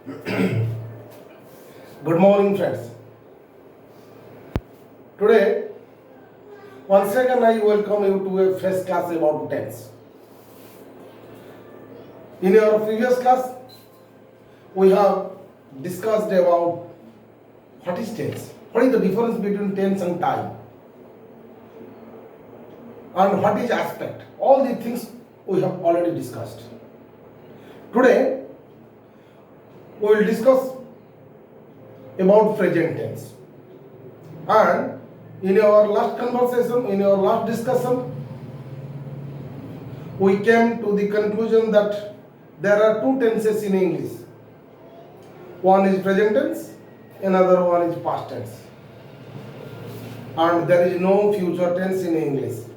Good morning, friends. Today, once again, I welcome you to a fresh class about tense. In our previous class, we have discussed about what is tense, what is the difference between tense and time, and what is aspect. All these things we have already discussed. Today, we will discuss about present tense. And in our last conversation, in our last discussion, we came to the conclusion that there are two tenses in English. One is present tense, another one is past tense. And there is no future tense in English.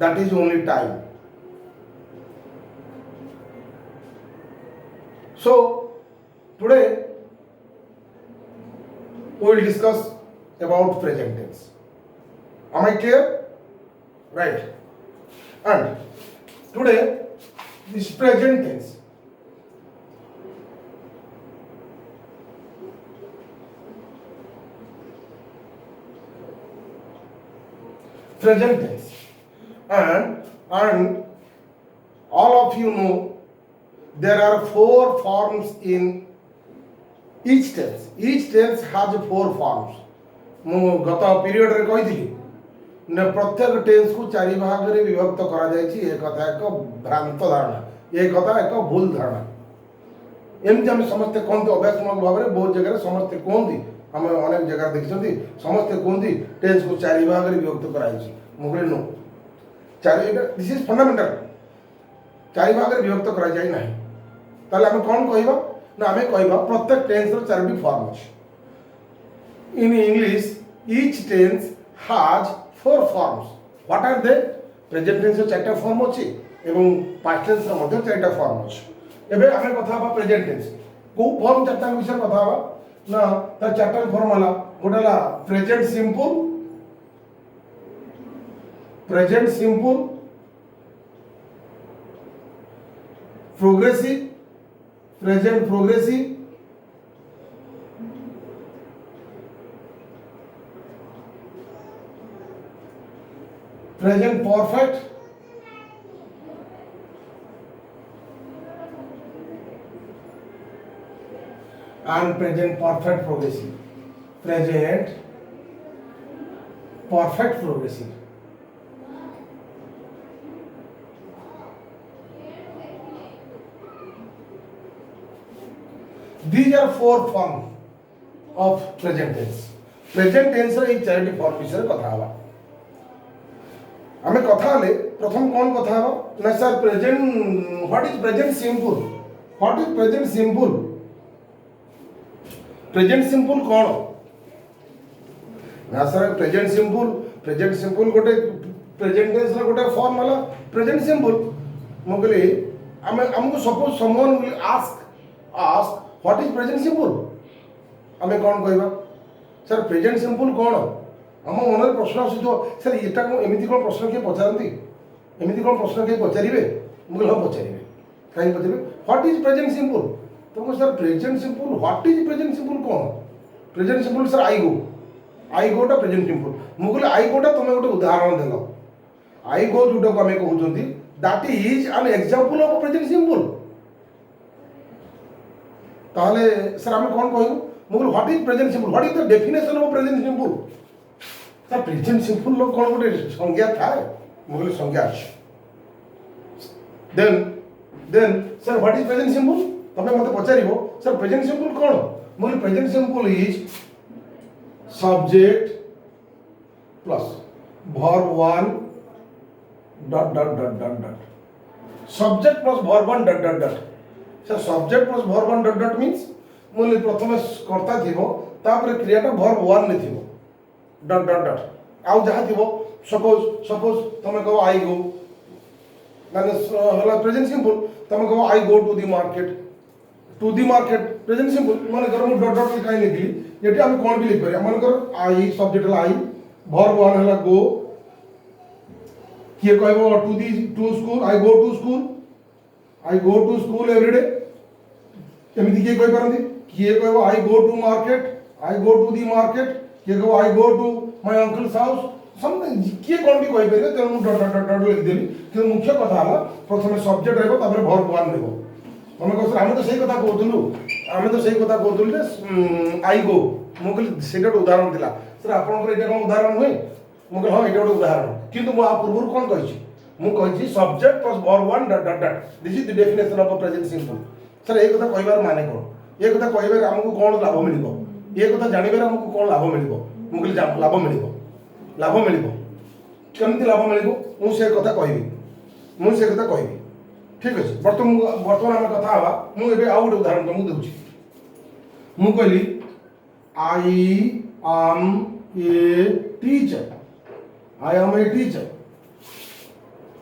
That is only time. So, today we will discuss about present tense. Am I clear? Right. And today, this present tense. Present tense. And all of you know there are four forms in each tense. Each tense has four forms. ମୁଁ ଗତ ପିରିୟଡ଼ରେ କହିଥିଲି ନା ପ୍ରତ୍ୟେକ ଟେନ୍ସକୁ ଚାରି ଭାଗରେ ବିଭକ୍ତ କରାଯାଇଛି। ଏ କଥା ଏକ ଭ୍ରାନ୍ତ ଧାରଣା, ଏ କଥା ଏକ ଭୁଲ ଧାରଣା। ଏମିତି ଆମେ ସମସ୍ତେ କୁହନ୍ତି ଅଭ୍ୟାସମୂଳକ ଭାବରେ, ବହୁତ ଜାଗାରେ ସମସ୍ତେ କୁହନ୍ତି, ଆମେ ଅନେକ ଜାଗାରେ ଦେଖିଛନ୍ତି, ସମସ୍ତେ କୁହନ୍ତି ଟେନ୍ସକୁ ଚାରି ଭାଗରେ ବିଭକ୍ତ କରାଯାଇଛି। ମୁଁ କହିଲି ନୋ, ଏଇଟା ଦିସ୍ ଇଜ୍ ଫଣ୍ଡାମେଣ୍ଟାଲ। ଚାରି ଭାଗରେ ବିଭକ୍ତ କରାଯାଇ ନାହିଁ। ତାହେଲେ ଆମେ କ'ଣ କହିବା ନା ଆମେ କହିବା ପ୍ରତ୍ୟେକ ଟେନ୍ସର ଚାରୋଟି ଫର୍ମ ଅଛି। In English, each tense has four forms. What are they? Present tense चारटा फॉर्म अछि एवं past tense ମଧ୍ୟ चारटा फॉर्म अछि। एबे ଆମେ କଥା हबा प्रेजेंट टेंस को फॉर्म चारटा विषय କଥା हबा ना त चारटा फॉर्म होला गोटाला present simple, progressive, present progressive, present perfect, and present perfect progressive. Present perfect progressive. These are four forms of present tense. Present tense रे चारोटी फॉर्म विषय कथा हवा। आमे कथा हले प्रथम कौन कथा हवा ना sir present, what is present simple, what is present simple, present simple कौन ना सर प्रेजेंट सिंपल गोटे प्रेजेंट टेंस रा गोटे फॉर्म होला प्रेजेंट सिंपल। मो कहले आमे हमको suppose someone will ask what is present simple, आमे कौन कहबा सर प्रेजेंट सिंपल कौन। आम मन प्रश्न आसो सर यहाँ कौन एमती कौन प्रश्न किए पचारती, एमती कौन प्रश्न किए पचारे, मुझे हाँ पचारे कहीं पचारे व्हाट इज प्रेजेंट सिंपल। तो sir present simple what is present simple कौन, प्रेजेंट सिंपल सर आई गोटा प्रेजेंट सिंपल। मुझे आई गोटा तुम गोटे उदाहरण देल, आई गो जोटा को आम कहते that is an example of present simple. ताहले सर आम कौन कहूँ मुझे what is present simple, what is the definition of present simple. Sir present simple लोग कौन गोटे संज्ञा थाए, मुझे संज्ञा अच्छे। Then sir what is present simple, तमें मत पचार सर प्रेजेंट सिंपल कौन, मुझे present simple is subject plus verb one dot dot dot dot dot, subject plus verb one dot dot dot. Sir subject plus verb one dot dot means मुझे प्रथम कर्ता थी क्रियाटा verb one में थी dot dot dot आउ जहाँ थी suppose तुम कहो आई गो माने प्रेजेंट सिंपल, तुम कहो I go to the market, present simple माने कर मु डॉट डॉट कहीं लिखली ये हम कौन भी लिख पारे मन कर I subject I verb one है गो किए कहबो to school, I go to school every day एमती किए कही पारती किए कह I go to market I go to the market किए कह I go to my uncle's house something किए कौन भी कही पारे तेणु मुझे डट डट डट लिखिदेली कि मुख्य कथा है प्रथम सब्जेक्ट रहा भर्ब वन रहा तुम कह आम तो सही कथा कहूँ आम तो सही कथा कहूँ आई गो मुझे से गोटे उदाहरण था सर आपंकर ये कौन उदाहरण हुए मुझे हाँ ये गोटे उदाहरण कितु पूर्व कौन कही मुझे subject plus verb one dot dot dot this is the definition of present simple sir ये कथा कहबार माने कौन ये कथा कहबार आमको कौन लाभ मिल ये कथा जानवर आमको कौन लाभ मिल मुझे लाभ मिल केमती लाभ मिल मुझे कथा कहि मुझे कथा कहि ठीक अच्छे बर्तमान आम कथा हवा मुझे आउ गोटे उदाहरण तुमको दूसरी मु कहली I am a teacher I am a teacher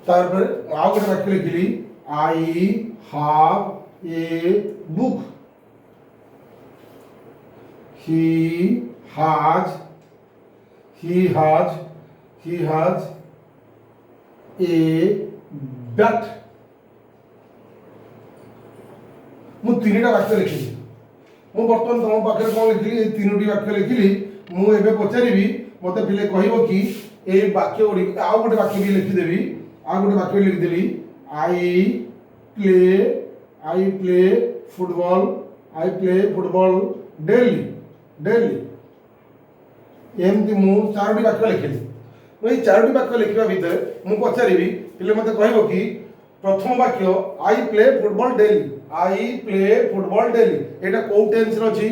तारपर आउ गोटे वाक्य लिखिली I have a book he has a bat मु तीनटा वाक्य लिखिली मु बर्तमान तुम पाखे कौन लिखिली तीनोटी वाक्य लिखिली मु एबे पचारिबी मते पिले कहबो कि ए वाक्य गुडी आउ गोटे वाक्य भी लिखिदेबी आउ गोटे वाक्य लिखिदेबी आई प्ले फुटबॉल डेली एमती मु चारोटी वाक्य लिखिली मुझे चारोटी वाक्य लिखा भितर मु पचारि पे मत कह कि प्रथम वाक्य आई प्ले फुटबॉल डेली एटा कौ टेन्स अच्छी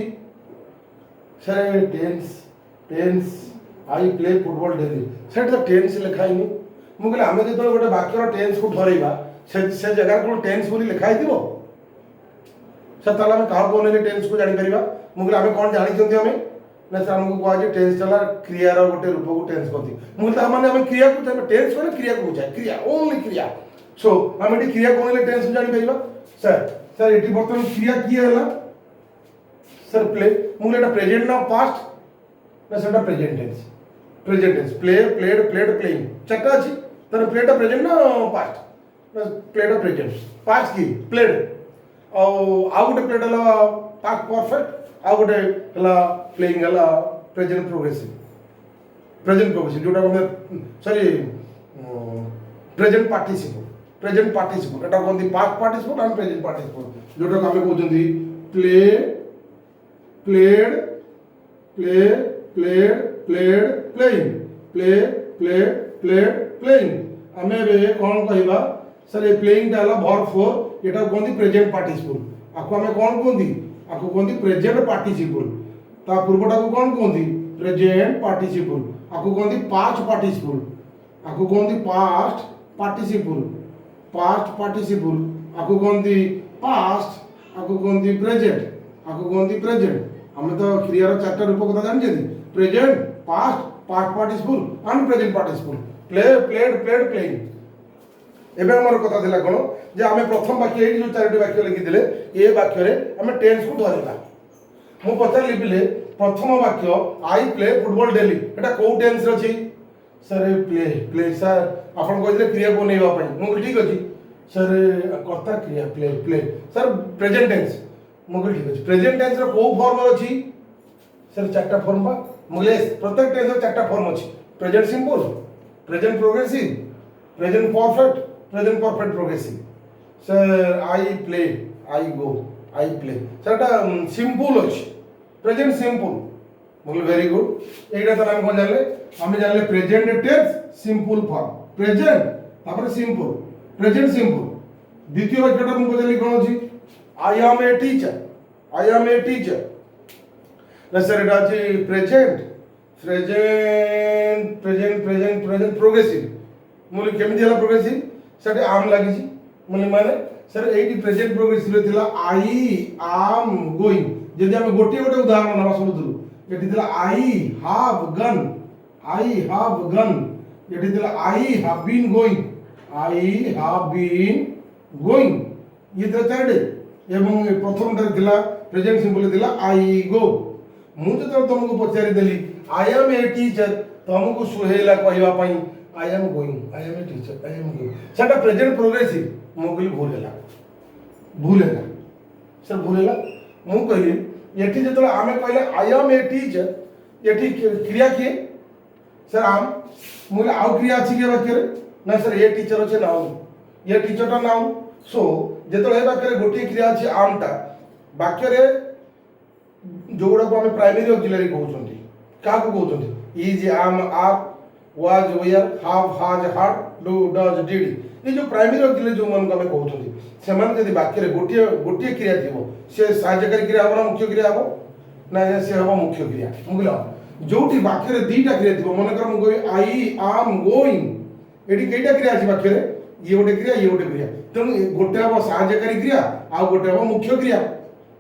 sir tense I play football daily sir tense लिखाई मुझे आम जो गोटे वाक्यर टेन्स को ठरइबा से जगह कौन टेन्स बोली लिखाई सर ताला आम क्या कहने टेन्स को जापर मुझे आम कौन जानी आम ना सर आमको कहुए टेन्स चला क्रियार गोटे रूप को टेन्स करती मुझे आम क्रिया को टेन्स मैंने क्रिया को बुझाए क्रिया ओनली क्रिया सो आम ये क्रिया कहले टेन्स को जापर सर ये बर्तमान क्रिया किए है सर प्ले मुझे प्रेजेंट ना पास्ट ना sir present tense play played playing चार्टा अच्छी तर प्लेटा प्रेजेंट ना पास्ट प्लेटा प्रेजेंट पास्ट की प्लेड आउ गोटे प्लेट है पास्ट परफेक्ट आउ गोटे है प्लेइंग है प्रेजेंट प्रोग्रेसिव जोटा सॉरी प्रेजेंट पार्टिसिपल एटा कहते past participle and present participle जोटा आम कहते प्ले प्लेड प्लेइंग आम कौन कहवा सर ये प्लेइंग टा वर्ब फोर ये कहते प्रेजेंट पार्टिसिपल आपको आम कौन कहती आपको कहते प्रेजेंट पार्टिसिपल ता पूर्वटा को कौन कहती प्रेजेंट पार्टिसिपल आपको कहते पास्ट पार्टिसिपल आपको कहते पास्ट पार्टिसिपल आपको कहते पास्ट आपको कहते प्रेजेंट आम तो क्रियार चार्टा रूप कथा जानते present past participle and present participle played playing एबे हमर कथा थिला कोन जे आमे प्रथम वाक्य एठी जो चारोटी वाक्य लिखि दिले ए वाक्य रे आमे टेन्स को धरिला मु पचार लिखिले प्रथम वाक्य आई प्ले फुटबॉल डेली एटा को टेन्स रछि सर प्ले सर आपन कहिले क्रिया को नैबा पई मु ठीक अछि सर कर्ता क्रिया प्ले सर प्रेजेंट टेन्स मु ठीक अछि प्रेजेंट टेन्स रो को फॉर्म रछि सर चारटा फॉर्म बा मुले प्रत्येक टेन्स रो चारटा फॉर्म अछि present simple present progressive present perfect progressive sir I play I go I play sir एटा सिंपल अछि प्रेजेंट सिंपल बोल वेरी गुड एटा तो हम कोन जानले हम जानले present tense simple form present तापर सिंपल प्रेजेंट सिंपल द्वितीय वाक्यटा हम बदली कोन अछि आई एम ए टीचर ना सर एटा अछि प्रेजेंट प्रोग्रेसिव मुले केमिति हला प्रोग्रेसिव सर आम लागि छी मुले माने सर एटी प्रेजेंट प्रोग्रेसिव थिला आई एम गोइंग जदि हम गोटे उदाहरण नबा सबुदुरु एटी थिला आई हैव गन एटी थिला आई हैव बीन गोइंग ये तो चारडे एवं प्रथम टा थिला प्रेजेंट सिंपल थिला आई गो मु जो तुमको पचारि देली आई एम ए टीचर तुमको सुहेला कहवा पई I am going I am a teacher I am going सेटा प्रेजेंट प्रोग्रेसिव मोगली भूल है सर भूल है मु कहली ये जो आम कहले आई एम ए टीचर ये क्रिया किए सर आम मुझे आउ क्रिया अच्छी के वाक्य ना सर ये टीचर अच्छे नाउ ये टीचरटा नाउ सो जो वाक्य गोटे क्रिया अच्छी आमटा वाक्य जो गुड़ाक आम प्राइमरी ऑक्सिलरी कहते क्या कहते इज आम आप वाज वेयर हाव हाज हार्ड डू डज डिड ये जो प्राइमरी ऑक्सिलरी जो मन को आम कहते से जब वाक्य गोटे गोटे क्रिया थी सी साहाय्यकारी क्रिया हम ना मुख्य क्रिया हम ना सी हम मुख्य क्रिया बुझल जो वाक्य दीटा क्रिया थी मन कर मुझे आई आम गोइंग ये कईटा क्रिया अच्छी वाक्य ये गोटे क्रिया ये गोटे क्रिया तेणु गोटे हम साहाय्यकारी क्रिया आ गोटे हम मुख्य क्रिया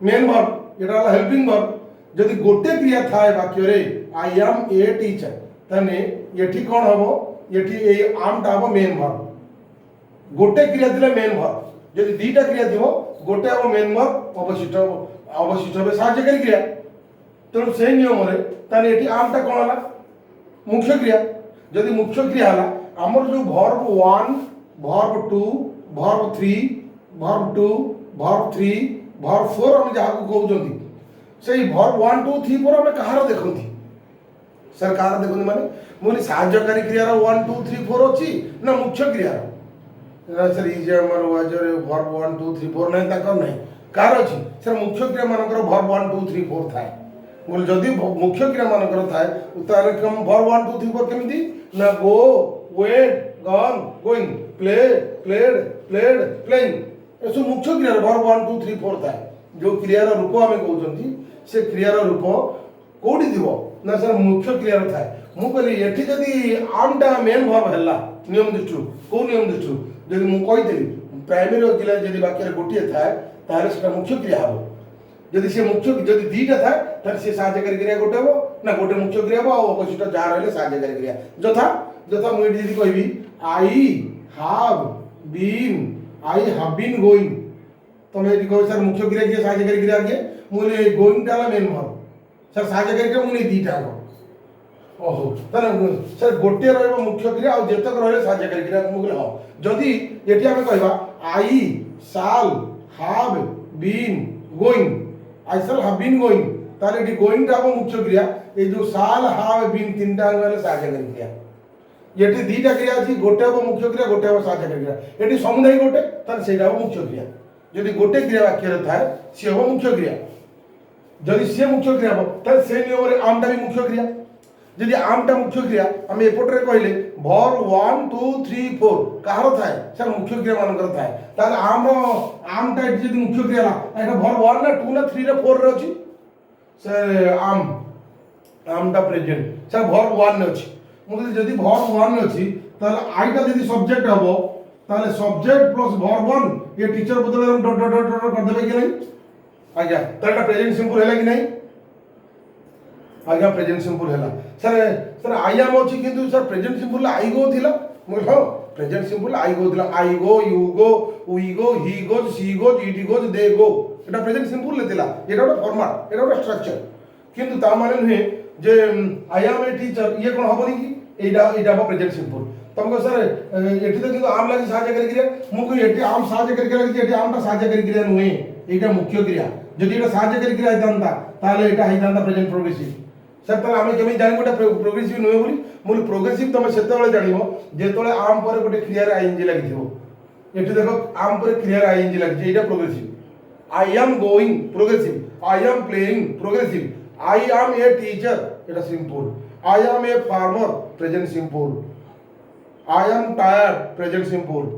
मेन वर्ब ये हेल्पिंग वर्ब जदि गोटे क्रिया थाए वाक्य आई एम ए टीचर ताने ये कौन हम ये आमटा हम मेन वर्ब गोटे क्रिया थिले मेन वर्ब जदि दीटा क्रिया थी गोटे हम मेन वर्ब अवशिष्ट हे साहाय्यकारी क्रिया तेणु से नियम ताने ये आमटा कौन है मुख्य क्रिया जदि मुख्य क्रिया है आमर जो verb 1 verb 2 verb 3 verb 2 verb 3 verb 4 हम जहाँ को कहते से वर्ब 1 2 3 4 आम कहार देखती सर कहार देखते माने मुझे साहाय्यकारी क्रियार 1 2 3 4 अच्छी ना मुख्य क्रियार सर इज आमर वाजर वर्ब 1 2 3 4 नहीं तक नहीं कार अच्छी सर मुख्य क्रिया मानकर वर्ब 1 2 3 4 थाए बोले जदि मुख्य क्रिया मानकर थाए वर्ब 1 2 3 4 केमिति ना go went gone going play played played playing a सब मुख्य क्रियार वर्ब 1 2 3 4 थाए जो क्रियार रूप आम कहते से क्रियार रूप कौटी थी ना सर मुख्य क्रियार थाए मु कहली ये जदि आमटा मेन वर्ब है नियम दृष्टि कौ नियम दृष्टि जब मुझे प्राइमरी ऑक्सिलरी जदि वाक्य गोटे थाए ताहले सेटा मुख्य क्रिया हम जदि से मुख्य जदि दीटा थाए ताहले से साहाय्यकारी क्रिया गोटे हम ना गोटे मुख्य क्रिया हम और अवशिष्ट जहाँ रही साहाय्यकारी क्रिया यथा यथा मुझे यदि कहबी आई हैव बीन गोइंग तुम्हें यदि कहो सर मुख्य क्रिया किए साहाय्यकारी क्रिया किए मुझे गोइंग टाला मेन वर्ब सर साहाय्यकारी क्रिया मुझे दीटा ओहो ताने सर गोटे रहिबो मुख्य क्रिया और जेतक रहिले साहाय्यकारी क्रिया मुगले हो जदि एठी हमें कहबा I shall have been going I shall have been going ताले एठी गोइंग टा हो मुख्य क्रिया ए जो शाल हैव बीन तीनटा वाले साहाय्यकारी क्रिया एठी दीटा क्रिया अछि गोटे हो मुख्य क्रिया गोटे हो साहाय्यकारी क्रिया एठी समुदाय गोटे ताले सेटा हो मुख्य क्रिया जदि गोटे क्रिया वाक्य थाए सी हो मुख्य क्रिया जदि से मुख्य क्रिया हो ताले से नियम रे आमटा भी मुख्य क्रिया जदि आमटा मुख्य क्रिया आम एपटे कहले वर्ब 1 2 3 4 कहार थाए सर मुख्य क्रिया मानकर थाए ताले आमटा जदि मुख्य क्रिया एटा वर्ब 1 ना 2 ना 3 ना 4 रे अछि सर आमटा प्रेजेंट सर वर्ब 1 ने अछि मुझे जदि वर्ब 1 ने अछि ताले आईटा जदि सब्जेक्ट हबो ताले सब्जेक्ट प्लस वर्ब 1 ये टीचर बदले हम डॉट डॉट डॉट कर देबे कि नहीं आज्ञा ताले प्रेजेंट सिंपल हैला कि नहीं आज्ञा प्रेजेंट सिंपल हैला सर सर आई एम अच्छी किंतु sir present simple I go थिला मुझे हाँ प्रेजेंट सिंपल आई गो थिला I go you go we go he goes she goes it goes they go एटा प्रेजेंट सिंपल लेतिला एटा गोटे format एटा गोटे स्ट्रक्चर किंतु ता माने नुहे जे आई एम ए टीचर ये कोन हबनी कि एटा प्रेजेंट सिंपल तुमको सर एठी तो किंतु आम लागि साहाय्यकारी क्रिया मु को एठी आम साहाय्यकारी क्रिया कि एठी आमटा साहाय्यकारी क्रिया नुहे एटा मुख्य क्रिया जदि एटा साहाय्यकारी क्रिया हितांता ताले एटा हितांता प्रेजेंट प्रोग्रेसिव सर ताले आमे केमि जानि गोटे प्रोग्रेसिव नुहे बोली मुल प्रोग्रेसिव तुम सेतेबेले जानिबो जेतेबेले आम पर गोटे क्रिया रे आईएनजी लागिथिबो एठी देखो आम पर क्रिया रे आईएनजी लागिछि एटा progressive I am going progressive I am playing progressive I am a teacher एटा simple I am a farmer present simple I am tired present simple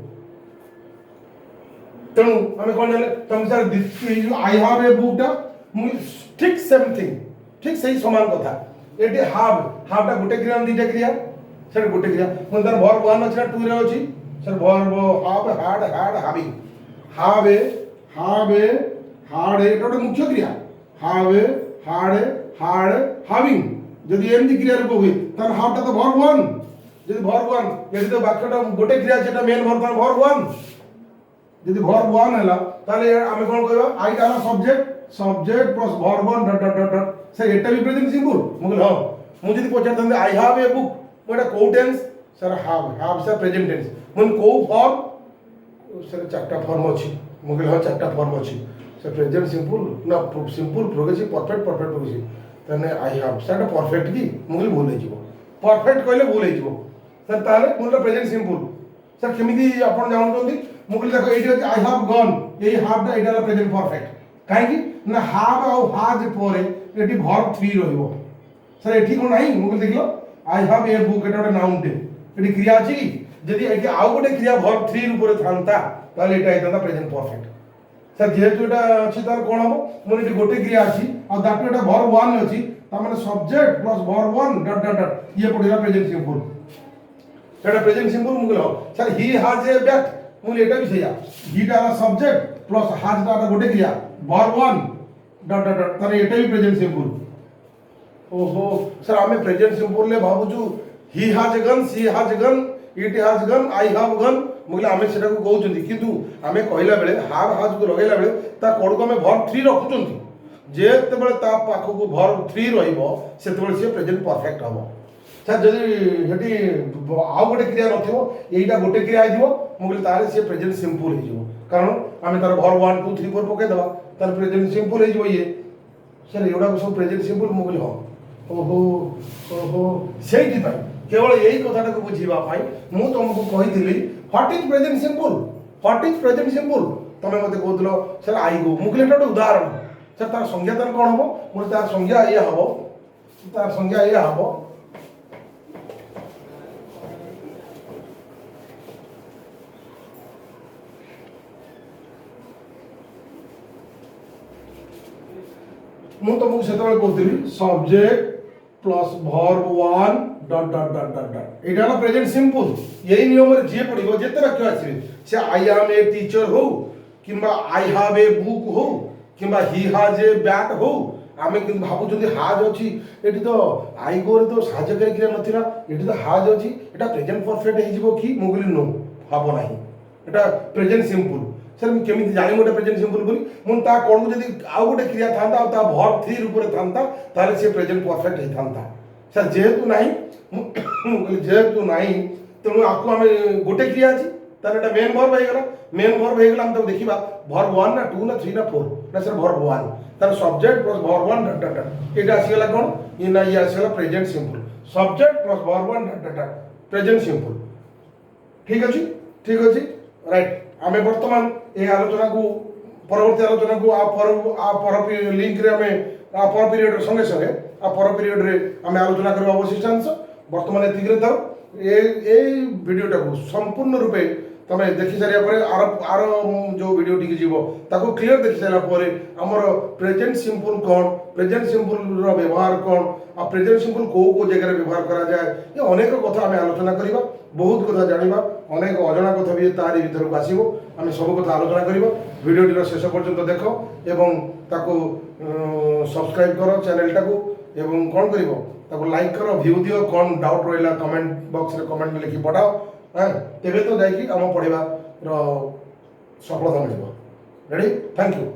तेणु आम कौन जाने तुम sir I have a book ठीक same thing ठीक सही समान कथा ये हाफटा गोटे क्रिया दीटा क्रिया सर गोटे क्रिया मैं तार वर्ब 1 अछि ना 2 रे अछि सर वर्ब हाव हाड हाड हाविंग हाव ए हाड एटा गोटे मुख्य क्रिया हाव ए हाड हाविंग जदि एमदी क्रिया रूप हुए तार हाफटा तो वर्ब 1 जदि वर्ब 1 यदि तो वाक्यटा गोटे क्रिया सेटा मेन वर्ब तार वर्ब 1 जदि वर्ब 1 हैला ताले आमे कोन कहबा आईटा हला subject plus verb 1 dot dot dot sir एटा भी प्रेजेंट सिंपल मुगल हां मु जदि पचारथांते आई हैव ए बुक मोटा को tense sir have sir present tense मुन को फॉर्म सर चारटा फॉर्म अछि मुगल हां चारटा फॉर्म अछि ସେ ପ୍ରେଜେଣ୍ଟ ସିମ୍ପଲ୍ ନା ସିମ୍ପଲ୍ ପ୍ରୋଗ୍ରେସିଭ୍ ପରଫେକ୍ଟ ପ୍ରୋଗ୍ରେସିଭ୍ ତାହେଲେ ଆଇ ହାଭ୍ ସେଟା ପରଫେକ୍ଟ କି ମୁଁ କହିଲି ଭୁଲ ହେଇଯିବ ପରଫେକ୍ଟ କହିଲେ ଭୁଲ ହେଇଯିବ ସାର୍ ତାହେଲେ ମୁଁ ପ୍ରେଜେଣ୍ଟ ସିମ୍ପଲ୍ ସାର୍ କେମିତି ଆପଣ ଜାଣୁଛନ୍ତି ମୁଁ କହିଲି ଦେଖ ଏଇଠି ଅଛି ଆଇ ହାଭ୍ ଗନ୍ ଏଇ ହାଭ୍ଟା ଏଇଟା ହେଲା ପ୍ରେଜେଣ୍ଟ ପରଫେକ୍ଟ କାହିଁକି ନା ହାଭ୍ ଆଉ ହାଜ୍ ପରେ ଏଠି ଭର୍ବ 3 ରହିବ ସାର୍ ଏଠି କ'ଣ ନାହିଁ ମୁଁ କହିଲି ଦେଖିଲ ଆଇ ହାଭ୍ ଏ ବୁକ୍ ଏଟା ଗୋଟେ ନାଉନ୍ଟେ ଏଠି କ୍ରିୟା ଅଛି କି ଯଦି ଏଠି ଆଉ ଗୋଟେ କ୍ରିୟା ଭର୍ବ 3 ଉପରେ ଥାନ୍ତା ତାହେଲେ ଏଇଟା ହେଇଥାନ୍ତା ପ୍ରେଜେଣ୍ଟ ପରଫେକ୍ଟ ସାର୍ ଯେହେତୁ ଏଟା ଅଛି ତାର କ'ଣ ହବ ମୋର ଏଠି ଗୋଟେ କ୍ରିୟା ଅଛି ଆଉ ତାଠୁ ଏଟା ଭର୍ବ 1 ଅଛି ତାମାନେ subject plus verb 1 dot dot dot ଇଏ ପଡ଼ିଲା ପ୍ରେଜେଣ୍ଟ ସିମ୍ପଲ୍ এটা present simple Mughal sir he has a bat Mughal এটা भी सही হিটা হলো সাবজেক্ট প্লাস হ্যাজটা হলো গোটে ক্রিয়া ভার্ব 1 ডট ডট ডট তাহলে এটা भी প্রেজেন্ট সিম্পল ওহো স্যার আমি প্রেজেন্ট সিম্পল লে ভাবুছু he has gone she has gone it has gone I have gone মুগল আমি সেটাকে কହୁଛନ୍ତି কিন্তু আমি কহিলা বেলে হ্যাভ হ্যাজ কো লগাইলা বেলে তা কোডকো আমি ভার্ব 3 রখুଛନ୍ତି যেতেবেলে তা পাখকু ভার্ব 3 রহিব সেতেবেলে সে প্রেজেন্ট পারফেক্ট হবো স্যার যদি সেটি আউ গোটে ক্রিয়া নথিব এইটা গোটে ক্রিয়া হয়ে মু বলি তাহলে সে প্রেজেন্ট সিম্পল হয়ে কারণ আমি তার ভর 1 2 3 4 পকাই দেবা তার প্রেজেন্ট সিম্পল হয়ে ইয়ে স্যার এগুলা সব প্রেজেন্ট সিম্পল মু বলি হ্যাঁ ওহো ওহো সেইপাই কেবল এই কথাটাকে বুঝিবা পাই মু তোমাকে কইলি হোয়াট ইজ প্রেজেন্ট সিম্পল তুমি মতে কହୁଥିଲ স্যার আই গো মু বলি এটা একটা উদাহরণ স্যার তার সংজ্ঞা তার কোন হবো মু তার সংজ্ঞা ইয়া হবো তার সংজ্ঞা ইয়া হবো ମୁଁ ତମକୁ ସେତେବେଳେ କହୁଥିଲି subject plus verb 1 dot dot dot dot dot ଏଇଟା ହେଲା ପ୍ରେଜେଣ୍ଟ ସିମ୍ପଲ୍ ଏଇ ନିୟମରେ ଯିଏ ପଡ଼ିବ ଯେତେ ବାକ୍ୟ ଆସିବେ ସେ ଆଇ ଆମ୍ ଏ ଟିଚର ହଉ କିମ୍ବା ଆଇ ହାଭ୍ ଏ ବୁକ୍ ହଉ କିମ୍ବା ହି ହାଜ୍ ଏ ବ୍ୟାଟ୍ ହଉ ଆମେ କିନ୍ତୁ ଭାବୁଛନ୍ତି ହାଜ୍ ଅଛି ଏଠି ତ ଆଇ ଗୋରେ ତ ସାହାଯ୍ୟକାରୀ କ୍ରିୟା ନଥିଲା ଏଠି ତ ହାଜ୍ ଅଛି ଏଟା ପ୍ରେଜେଣ୍ଟ ପରଫେକ୍ଟ ହେଇଯିବ କି ମୁଁ କହିଲି ନୋ ହବ ନାହିଁ ଏଟା ପ୍ରେଜେଣ୍ଟ ସିମ୍ପଲ୍ স্যার আমি কেমিতি জানি গোটে প্রেজেন্ট সিম্পল বলি মু তা কোডকু যদি আউ গোটে ক্রিয়া থান্তা আর তা ভর্ব 3 উপরে থান্তা তাহলে সে প্রেজেন্ট পারফেক্ট হই থান্তা স্যার যেহেতু নাই মু কইলি যেহেতু নাই তেমন আকু আমি গোটে ক্রিয়া আছে তাহলে এটা মেন ভর্ব হয়ে গেল মেন ভর্ব হয়ে গেল আমি তো দেখিবা ভর্ব 1 না 2 না 3 না 4 না স্যার ভর্ব 1 তার subject plus verb 1 dot dot dot এটা আসি গেল কোন ই না ই আসি গেল present simple subject plus verb 1 dot dot dot present simple ঠিক আছে রাইট আমি বর্তমান এই আলোচনা কু পরবর্তী আলোচনা কু পর লিঙ্ক রে আমি পর পিরিয়ড সঙ্গে সঙ্গে পর পিরিয়ড রে আমি আলোচনা করব অবশিষ্টাংশ বর্তমানে এতিকি দাও এই ভিডিওটাকে সম্পূর্ণ রূপে তুমি দেখি সারিয়া পরে আর যে ভিডিওটি যাব তাকে ক্লিয়ার দেখি সারা পরে আমার প্রেজেন্ট সিম্পল কোন প্রেজেন্ট সিম্পল র ব্যবহার কোন আর প্রেজেন্ট সিম্পল কেউ কেউ জায়গায় ব্যবহার করা যায় এ অনেক কথা আমি আলোচনা করিবা বহুত কথা জানিবা অনেক অজানা কথা বি তারি ভিতরক আসিব আমি সব কথা আলোচনা করিবা ভিডিওটির শেষ পর্যন্ত দেখো এবং তাকে সবসক্রাইব করো চ্যানেলটাকে এবং কোন করিব তাকে লাইক করো ভিউ দিও কোন ডাউট রহিলা কমেন্ট বক্স রে কমেন্ট লিখি পঠাও হ্যাঁ তেবে তো যাইকি আম পড়িবার সফলতা মিলিব রেডি থ্যাংক ইউ